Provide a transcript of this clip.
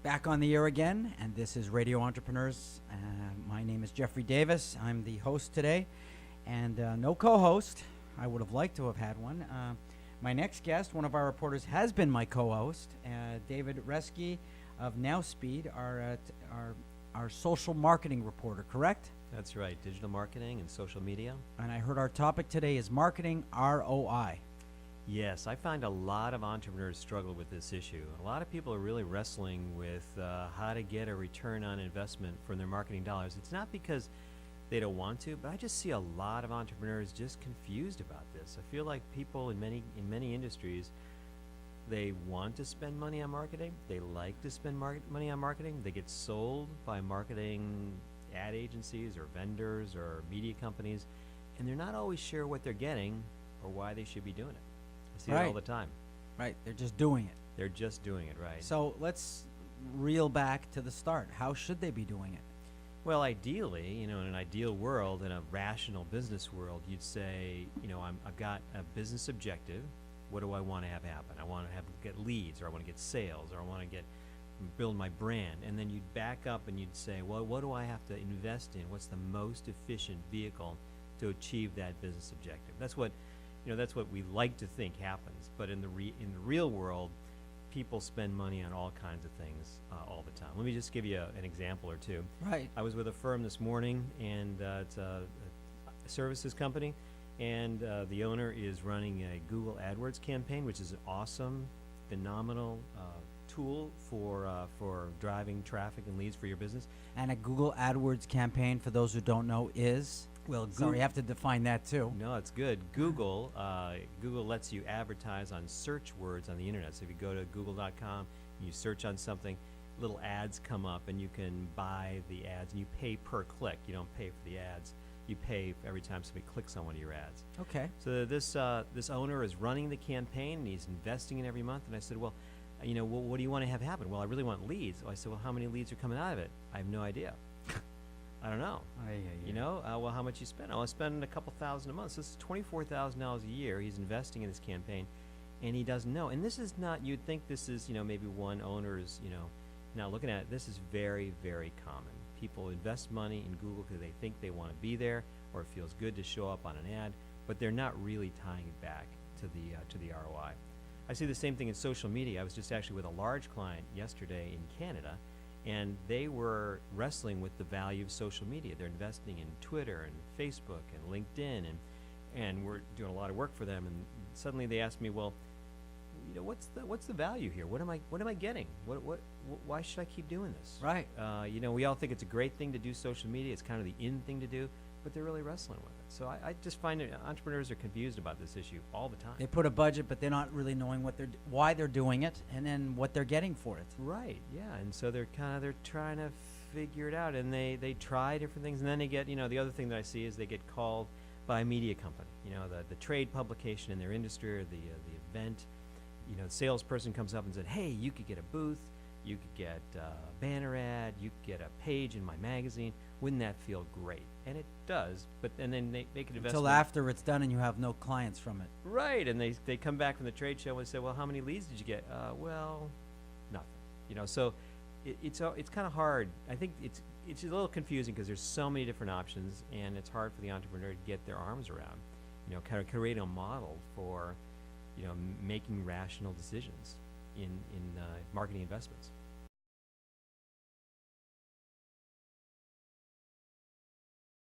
Back on the air again, and this is Radio Entrepreneurs. My name is Jeffrey Davis. I'm the host today, and no co-host. I would have liked to have had one. My next guest, one of our reporters, has been my co-host, David Reske of NowSpeed, our social marketing reporter, correct? That's right, digital marketing and social media. And I heard our topic today is marketing ROI. Yes, I find a lot of entrepreneurs struggle with this issue. A lot of people are really wrestling with how to get a return on investment from their marketing dollars. It's not because they don't want to, but I just see a lot of entrepreneurs just confused about this. I feel like people in many industries, they want to spend money on marketing. They like to spend money on marketing. They get sold by marketing ad agencies or vendors or media companies, and they're not always sure what they're getting or why they should be doing it. I see it all the time. Right, they're just doing it. They're just doing it, right. So let's reel back to the start. How should they be doing it? Well, ideally, in an ideal world, in a rational business world, you'd say, I've got a business objective. What do I want to have happen? I want to get leads, or I want to get sales, or I want to build my brand. And then you'd back up and you'd say, well, what do I have to invest in? What's the most efficient vehicle to achieve that business objective? That's what we like to think happens. But in the real world, people spend money on all kinds of things all the time. Let me just give you an example or two. Right. I was with a firm this morning, and it's a services company, and the owner is running a Google AdWords campaign, which is an awesome, phenomenal tool for driving traffic and leads for your business. And a Google AdWords campaign, for those who don't know, is? Well, sorry, you have to define that too. No, it's good. Google lets you advertise on search words on the internet. So if you go to google.com, you search on something, little ads come up, and you can buy the ads, and you pay per click. You don't pay for the ads. You pay every time somebody clicks on one of your ads. Okay. So this owner is running the campaign, and he's investing in every month. And I said, well, what do you want to have happen? Well, I really want leads. So I said, well, how many leads are coming out of it? I have no idea. I don't know. Well, how much you spend? I spend a couple thousand a month. So this is $24,000 a year he's investing in this campaign, and he doesn't know. And this is not, you'd think this is, maybe one owner is, not looking at it. This is very, very common. People invest money in Google because they think they want to be there, or it feels good to show up on an ad, but they're not really tying it back to the ROI. I see the same thing in social media. I was just actually with a large client yesterday in Canada, and they were wrestling with the value of social media. They're investing in Twitter and Facebook and LinkedIn, and we're doing a lot of work for them. And suddenly they asked me, well, what's the value here? What am I getting? Why should I keep doing this? Right. We all think it's a great thing to do social media. It's kind of the in thing to do, but they're really wrestling with it. So I just find that entrepreneurs are confused about this issue all the time. They put a budget, but they're not really knowing why they're doing it, and then what they're getting for it. Right. Yeah. And so they're trying to figure it out, and they try different things, and then they get, the other thing that I see is they get called by a media company, the trade publication in their industry, or the event. The salesperson comes up and said, hey, you could get a booth, you could get a banner ad, you could get a page in my magazine. Wouldn't that feel great? And it does, and then they make an investment. Until after it's done and you have no clients from it. Right, and they come back from the trade show and say, well, how many leads did you get? Well, nothing. So it's kind of hard. I think it's a little confusing because there's so many different options, and it's hard for the entrepreneur to get their arms around, kind of create a model for making rational decisions in marketing investments.